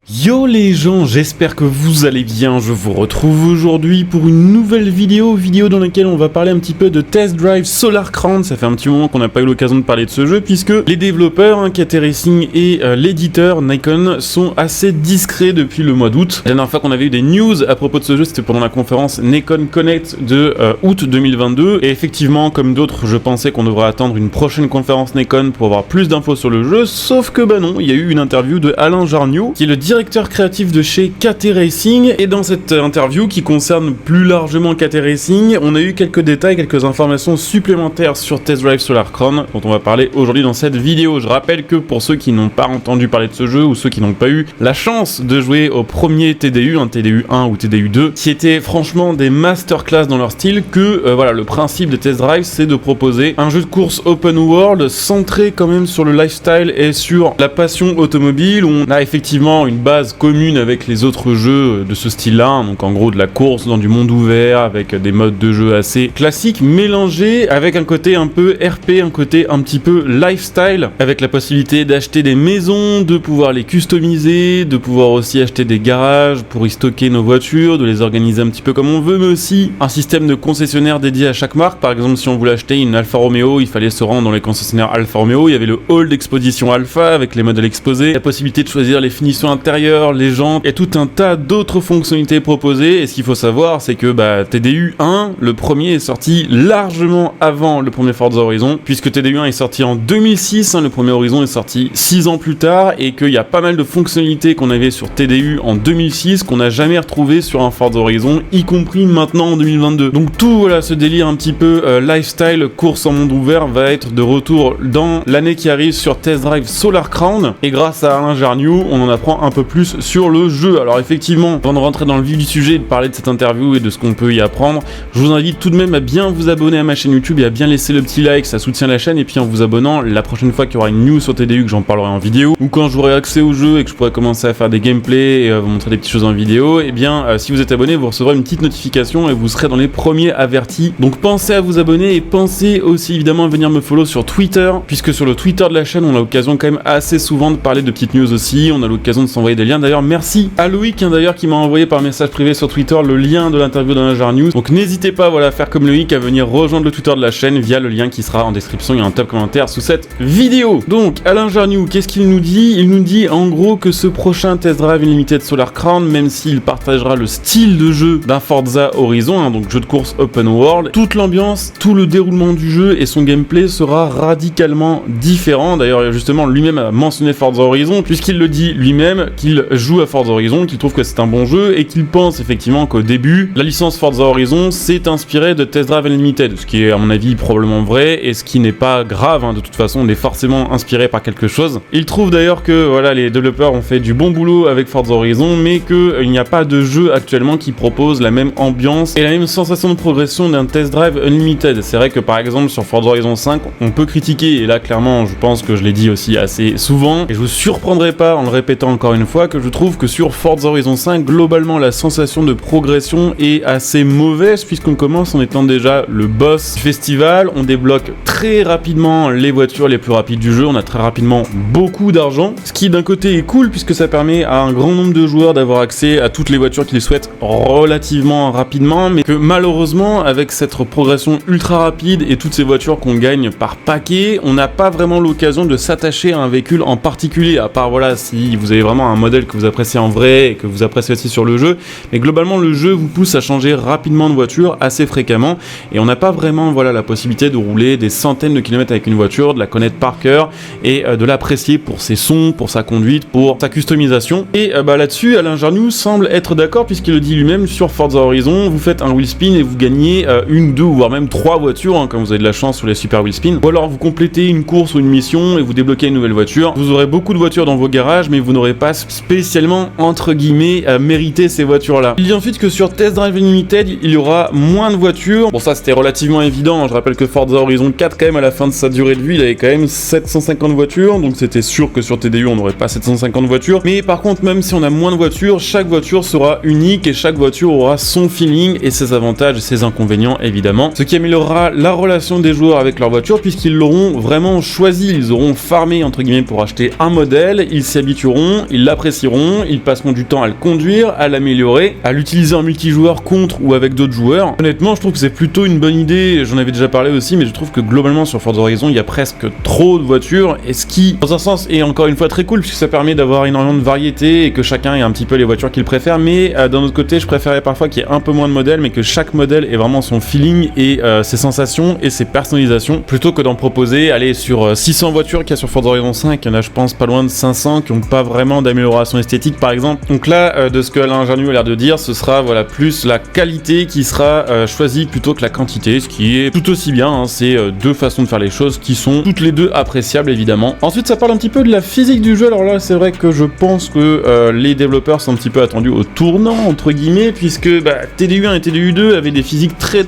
Yo les gens, j'espère que vous allez bien, je vous retrouve aujourd'hui pour une nouvelle vidéo dans laquelle on va parler un petit peu de Test Drive Solar Crown. Ça fait un petit moment qu'on n'a pas eu l'occasion de parler de ce jeu puisque les développeurs, KT Racing et l'éditeur Nikon sont assez discrets depuis le mois d'août. La dernière fois qu'on avait eu des news à propos de ce jeu, c'était pendant la conférence Nikon Connect de août 2022 et effectivement, comme d'autres, je pensais qu'on devrait attendre une prochaine conférence Nikon pour avoir plus d'infos sur le jeu, sauf que bah non, il y a eu une interview de Alain Jarniot qui est le directeur créatif de chez KT Racing, et dans cette interview qui concerne plus largement KT Racing, on a eu quelques détails, quelques informations supplémentaires sur Test Drive Solar Crown dont on va parler aujourd'hui dans cette vidéo. Je rappelle que pour ceux qui n'ont pas entendu parler de ce jeu ou ceux qui n'ont pas eu la chance de jouer au premier TDU, un TDU 1 ou TDU 2, qui étaient franchement des masterclass dans leur style, que voilà, le principe de Test Drive c'est de proposer un jeu de course open world centré quand même sur le lifestyle et sur la passion automobile, où on a effectivement une base commune avec les autres jeux de ce style-là, donc en gros de la course dans du monde ouvert avec des modes de jeu assez classiques, mélangés avec un côté un peu RP, un côté un petit peu lifestyle, avec la possibilité d'acheter des maisons, de pouvoir les customiser, de pouvoir aussi acheter des garages pour y stocker nos voitures, de les organiser un petit peu comme on veut, mais aussi un système de concessionnaires dédié à chaque marque. Par exemple, si on voulait acheter une Alfa Romeo, il fallait se rendre dans les concessionnaires Alfa Romeo, il y avait le hall d'exposition Alfa avec les modèles exposés, la possibilité de choisir les finitions intérieures, les jantes et tout un tas d'autres fonctionnalités proposées. Et ce qu'il faut savoir, c'est que TDU 1, le premier, est sorti largement avant le premier Forza Horizon, puisque TDU 1 est sorti en 2006, le premier Horizon est sorti 6 ans plus tard, et qu'il y a pas mal de fonctionnalités qu'on avait sur TDU en 2006 qu'on n'a jamais retrouvé sur un Forza Horizon, y compris maintenant en 2022. Donc tout voilà, ce délire un petit peu lifestyle, course en monde ouvert, va être de retour dans l'année qui arrive sur Test Drive Solar Crown, et grâce à Alain Jarniot, on en apprend un peu plus sur le jeu. Alors effectivement, avant de rentrer dans le vif du sujet et de parler de cette interview et de ce qu'on peut y apprendre, je vous invite tout de même à bien vous abonner à ma chaîne YouTube et à bien laisser le petit like, ça soutient la chaîne. Et puis en vous abonnant, la prochaine fois qu'il y aura une news sur TDU, que j'en parlerai en vidéo, ou quand j'aurai accès au jeu et que je pourrai commencer à faire des gameplays et vous montrer des petites choses en vidéo, et bien si vous êtes abonné, vous recevrez une petite notification et vous serez dans les premiers avertis. Donc pensez à vous abonner et pensez aussi évidemment à venir me follow sur Twitter, puisque sur le Twitter de la chaîne, on a l'occasion quand même assez souvent de parler de petites news aussi, on a l'occasion de s'envoyer des liens. D'ailleurs, merci à Loïc qui m'a envoyé par message privé sur Twitter le lien de l'interview d'Alain Jarniot. Donc n'hésitez pas à faire comme Loïc, à venir rejoindre le Twitter de la chaîne via le lien qui sera en description et un top commentaire sous cette vidéo. Donc Alain Jarniot, qu'est-ce qu'il nous dit? Il nous dit en gros que ce prochain Test Drive Unlimited Solar Crown, même s'il partagera le style de jeu d'un Forza Horizon, donc jeu de course open world, toute l'ambiance, tout le déroulement du jeu et son gameplay sera radicalement différent. D'ailleurs justement lui-même a mentionné Forza Horizon, puisqu'il le dit lui-même qu'il joue à Forza Horizon, qu'il trouve que c'est un bon jeu et qu'il pense effectivement qu'au début, la licence Forza Horizon s'est inspirée de Test Drive Unlimited, ce qui est à mon avis probablement vrai et ce qui n'est pas grave, de toute façon on est forcément inspiré par quelque chose. Il trouve d'ailleurs que voilà, les développeurs ont fait du bon boulot avec Forza Horizon, mais qu'il n'y a pas de jeu actuellement qui propose la même ambiance et la même sensation de progression d'un Test Drive Unlimited. C'est vrai que par exemple sur Forza Horizon 5, on peut critiquer, et là clairement je pense que je l'ai dit aussi assez souvent, et je vous surprendrai pas en le répétant encore une fois, que je trouve que sur Forza Horizon 5, globalement la sensation de progression est assez mauvaise, puisqu'on commence en étant déjà le boss du festival, on débloque très rapidement les voitures les plus rapides du jeu, on a très rapidement beaucoup d'argent, ce qui d'un côté est cool puisque ça permet à un grand nombre de joueurs d'avoir accès à toutes les voitures qu'ils souhaitent relativement rapidement, mais que malheureusement avec cette progression ultra rapide et toutes ces voitures qu'on gagne par paquet, on n'a pas vraiment l'occasion de s'attacher à un véhicule en particulier, à part voilà si vous avez vraiment un modèle que vous appréciez en vrai et que vous appréciez aussi sur le jeu, mais globalement le jeu vous pousse à changer rapidement de voiture assez fréquemment, et on n'a pas vraiment la possibilité de rouler des centaines de kilomètres avec une voiture, de la connaître par cœur et de l'apprécier pour ses sons, pour sa conduite, pour sa customisation. Et là-dessus, Alain Jarniot semble être d'accord, puisqu'il le dit lui-même sur Forza Horizon, vous faites un wheel spin et vous gagnez une, deux, voire même 3 voitures, quand vous avez de la chance sur les super wheel spin, ou alors vous complétez une course ou une mission et vous débloquez une nouvelle voiture. Vous aurez beaucoup de voitures dans vos garages, mais vous n'aurez pas spécialement entre guillemets mérité ces voitures-là. Il dit ensuite que sur Test Drive Unlimited, il y aura moins de voitures. Bon, ça c'était relativement évident, je rappelle que Forza Horizon 4 quand même à la fin de sa durée de vie, il avait quand même 750 voitures, donc c'était sûr que sur TDU on n'aurait pas 750 voitures, mais par contre même si on a moins de voitures, chaque voiture sera unique et chaque voiture aura son feeling et ses avantages et ses inconvénients évidemment, ce qui améliorera la relation des joueurs avec leur voiture puisqu'ils l'auront vraiment choisi, ils auront farmé entre guillemets pour acheter un modèle, ils s'y habitueront, ils l'apprécieront, ils passeront du temps à le conduire, à l'améliorer, à l'utiliser en multijoueur contre ou avec d'autres joueurs. Honnêtement, je trouve que c'est plutôt une bonne idée, j'en avais déjà parlé aussi, mais je trouve que globalement sur Forza Horizon, il y a presque trop de voitures, et ce qui, dans un sens, est encore une fois très cool, puisque ça permet d'avoir énormément de variété, et que chacun ait un petit peu les voitures qu'il préfère, mais d'un autre côté, je préférais parfois qu'il y ait un peu moins de modèles, mais que chaque modèle ait vraiment son feeling, et ses sensations, et ses personnalisations, plutôt que d'en proposer, aller sur 600 voitures qu'il y a sur Forza Horizon 5, il y en a je pense pas loin de 500 qui n'ont pas vraiment d'amélioration esthétique par exemple. Donc là, de ce que Alain Jarniou a l'air de dire, ce sera voilà plus la qualité qui sera choisie plutôt que la quantité, ce qui est tout aussi bien, hein. C'est deux façons de faire les choses qui sont toutes les deux appréciables évidemment. Ensuite ça parle un petit peu de la physique du jeu, alors là c'est vrai que je pense que les développeurs sont un petit peu attendus au tournant entre guillemets, puisque TDU1 et TDU2 avaient des physiques très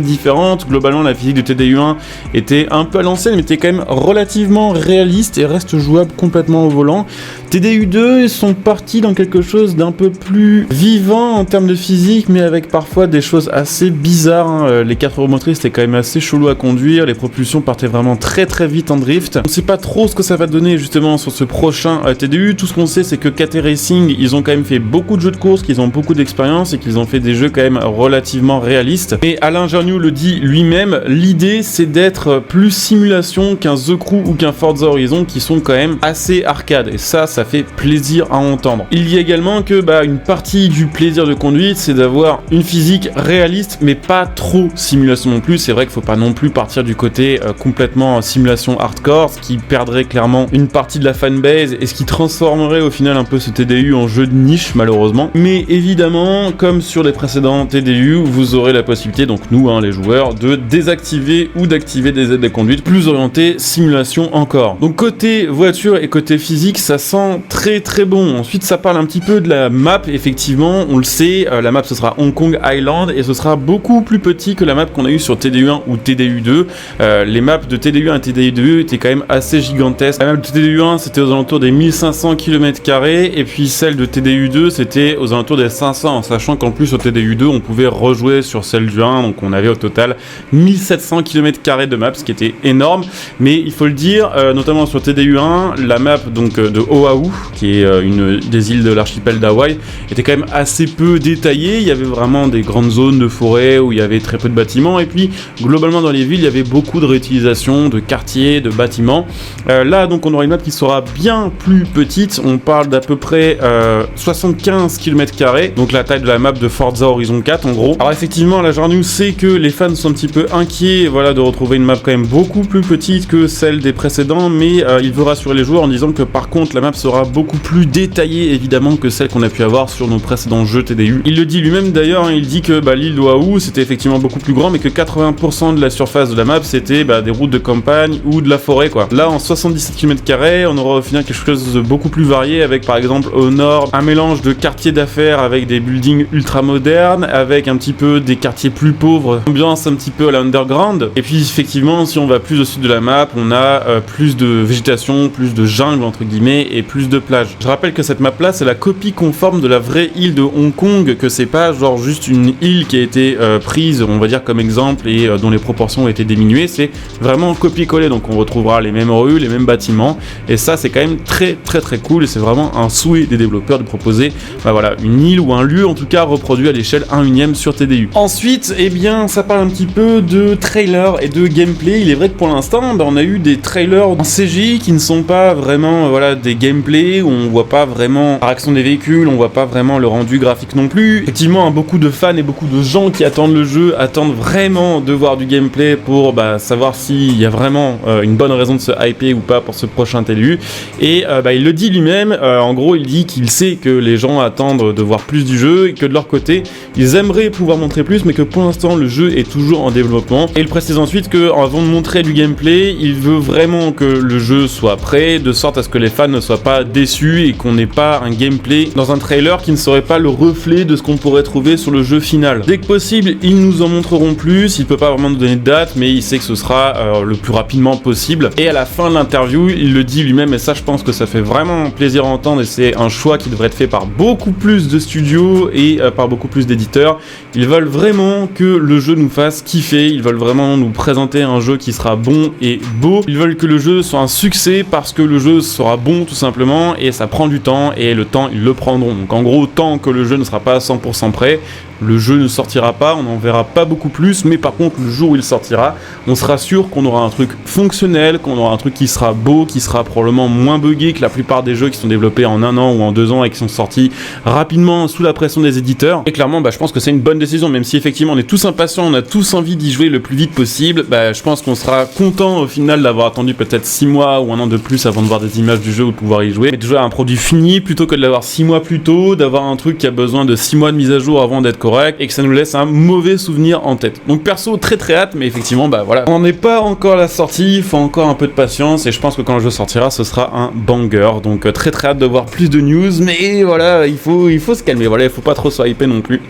différentes. Globalement la physique de TDU1 était un peu à l'ancienne mais était quand même relativement réaliste et reste jouable complètement au volant. TDU2 sont partis dans quelque chose d'un peu plus vivant en termes de physique, mais avec parfois des choses assez bizarres, hein. Les 4 roues motrices étaient quand même assez chelou à conduire, les propulsions partaient vraiment très vite en drift. On sait pas trop ce que ça va donner justement sur ce prochain TDU, tout ce qu'on sait c'est que KT Racing, ils ont quand même fait beaucoup de jeux de course, qu'ils ont beaucoup d'expérience et qu'ils ont fait des jeux quand même relativement réalistes. Et Alain Jarniou le dit lui-même, l'idée c'est d'être plus simulation qu'un The Crew ou qu'un Forza Horizon qui sont quand même assez arcade, et ça fait plaisir à entendre. Il dit également que une partie du plaisir de conduite c'est d'avoir une physique réaliste mais pas trop simulation non plus. C'est vrai qu'il faut pas non plus partir du côté complètement simulation hardcore, ce qui perdrait clairement une partie de la fanbase et ce qui transformerait au final un peu ce TDU en jeu de niche malheureusement. Mais évidemment, comme sur les précédents TDU, vous aurez la possibilité, donc nous les joueurs, de désactiver ou d'activer des aides de conduite plus orientées simulation encore. Donc côté voiture et côté physique, ça sent très bon. Ensuite ça parle un petit peu de la map, effectivement on le sait, la map ce sera Hong Kong Island et ce sera beaucoup plus petit que la map qu'on a eu sur TDU1 ou TDU2. Les maps de TDU1 et TDU2 étaient quand même assez gigantesques. La map de TDU1 c'était aux alentours des 1500 km² et puis celle de TDU2 c'était aux alentours des 500, en sachant qu'en plus au TDU2 on pouvait rejouer sur celle du 1, donc on avait au total 1700 km² de map, ce qui était énorme. Mais il faut le dire, notamment sur TDU1, la map donc de Oahu, qui est une des îles de l'archipel d'Hawaï, était quand même assez peu détaillée. Il y avait vraiment des grandes zones de forêt où il y avait très peu de bâtiments, et puis globalement dans les villes il y avait beaucoup de réutilisation de quartiers, de bâtiments. Là donc on aura une map qui sera bien plus petite, on parle d'à peu près 75 km², donc la taille de la map de Forza Horizon 4 en gros. Alors effectivement la Jarniou sait que les fans sont un petit peu inquiets de retrouver une map quand même beaucoup plus petite que celle des précédents, mais il veut rassurer les joueurs en disant que par contre la map sera beaucoup plus détaillée évidemment que celle qu'on a pu avoir sur nos précédents jeux TDU. Il le dit lui-même d'ailleurs, il dit que l'île d'Oahu c'était effectivement beaucoup plus grand, mais que 80% de la surface de la map c'était des routes de campagne ou de la forêt quoi. Là en 77 km², on aura au final quelque chose de beaucoup plus varié, avec par exemple au nord un mélange de quartiers d'affaires avec des buildings ultra modernes, avec un petit peu des quartiers plus pauvres, ambiance un petit peu à l'underground. Et puis effectivement si on va plus au sud de la map, on a plus de végétation, plus de jungle entre guillemets et plus de plages. Je rappelle que cette map là c'est la copie conforme de la vraie île de Hong Kong, que c'est pas genre juste une île qui a été prise on va dire comme exemple et dont les proportions ont été diminuées, c'est vraiment copier-coller, donc on retrouvera les mêmes rues, les mêmes bâtiments, et ça c'est quand même très cool, et c'est vraiment un souhait des développeurs de proposer une île ou un lieu en tout cas reproduit à l'échelle 1/1 sur TDU. Ensuite ça parle un petit peu de trailer et de gameplay. Il est vrai que pour l'instant on a eu des trailers en CGI qui ne sont pas vraiment des gameplays où on voit pas vraiment la réaction des véhicules, on voit pas vraiment le rendu graphique non plus. Effectivement beaucoup de fans et beaucoup de gens qui attendent le jeu attendent vraiment de voir du gameplay pour savoir s'il y a vraiment une bonne raison de se hyper ou pas pour ce prochain TDU. Et il le dit lui-même, en gros il dit qu'il sait que les gens attendent de voir plus du jeu et que de leur côté ils aimeraient pouvoir montrer plus, mais que pour l'instant le jeu est toujours en développement. Et il précise ensuite que avant de montrer du gameplay, il veut vraiment que le jeu soit prêt, de sorte à ce que les fans ne soient pas déçus et qu'on n'ait pas un gameplay dans un trailer qui ne serait pas le reflet de ce qu'on pourrait trouver sur le jeu final. Dès que possible, ils nous en montreront plus. Il peut pas vraiment nous donner de date, mais il sait que ce sera le plus rapidement possible. Et à la fin de l'interview, il le dit lui-même, et ça je pense que ça fait vraiment plaisir à entendre, et c'est un choix qui devrait être fait par beaucoup plus de studios et par beaucoup plus d'éditeurs. Ils veulent vraiment que le jeu nous fasse kiffer, ils veulent vraiment nous présenter un jeu qui sera bon et beau. Ils veulent que le jeu soit un succès parce que le jeu sera bon tout simplement simplement, et ça prend du temps, et le temps ils le prendront. Donc en gros, tant que le jeu ne sera pas à 100% prêt, le jeu ne sortira pas, on n'en verra pas beaucoup plus, mais par contre le jour où il sortira, on sera sûr qu'on aura un truc fonctionnel, qu'on aura un truc qui sera beau, qui sera probablement moins buggé que la plupart des jeux qui sont développés en 1 an ou en 2 ans et qui sont sortis rapidement sous la pression des éditeurs. Et clairement, je pense que c'est une bonne décision, même si effectivement on est tous impatients, on a tous envie d'y jouer le plus vite possible, je pense qu'on sera content au final d'avoir attendu peut-être 6 mois ou 1 an de plus avant de voir des images du jeu ou de pouvoir y jouer, mais de jouer à un produit fini plutôt que de l'avoir 6 mois plus tôt, d'avoir un truc qui a besoin de 6 mois de mise à jour avant d'être correct, et que ça nous laisse un mauvais souvenir en tête. Donc perso, très hâte, mais effectivement, voilà. On n'est pas encore à la sortie, il faut encore un peu de patience, et je pense que quand le jeu sortira, ce sera un banger. Donc très hâte de voir plus de news, mais voilà, il faut se calmer, voilà, il faut pas trop se hyper non plus.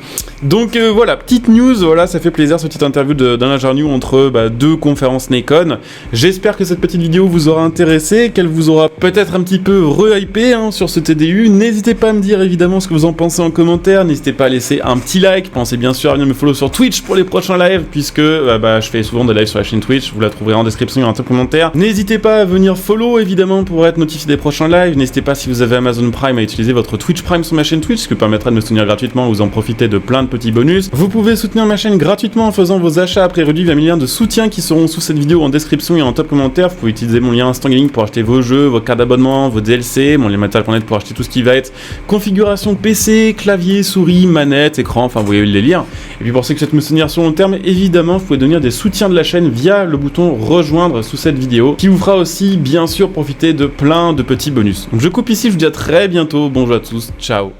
Donc voilà, petite news, voilà, ça fait plaisir, cette petite interview d'Alain Jarniou entre 2 conférences Nacon. J'espère que cette petite vidéo vous aura intéressé, qu'elle vous aura peut-être un petit peu re-hypé sur ce TDU. N'hésitez pas à me dire évidemment ce que vous en pensez en commentaire, n'hésitez pas à laisser un petit like, pensez bien sûr à venir me follow sur Twitch pour les prochains lives, puisque je fais souvent des lives sur la chaîne Twitch, vous la trouverez en description et en commentaire. N'hésitez pas à venir follow évidemment pour être notifié des prochains lives, n'hésitez pas si vous avez Amazon Prime à utiliser votre Twitch Prime sur ma chaîne Twitch, ce qui permettra de me soutenir gratuitement, vous en profitez de plein de petits bonus. Vous pouvez soutenir ma chaîne gratuitement en faisant vos achats après rediff via mes liens de soutien qui seront sous cette vidéo en description et en top commentaire. Vous pouvez utiliser mon lien Instant Gaming pour acheter vos jeux, vos cartes d'abonnement, vos DLC, mon lien Matériel.net pour acheter tout ce qui va être configuration PC, clavier, souris, manette, écran, enfin vous voyez les liens. Et puis pour ceux qui souhaitent me soutenir sur long terme, évidemment vous pouvez devenir des soutiens de la chaîne via le bouton rejoindre sous cette vidéo, qui vous fera aussi bien sûr profiter de plein de petits bonus. Donc je coupe ici, je vous dis à très bientôt, bonjour à tous, ciao.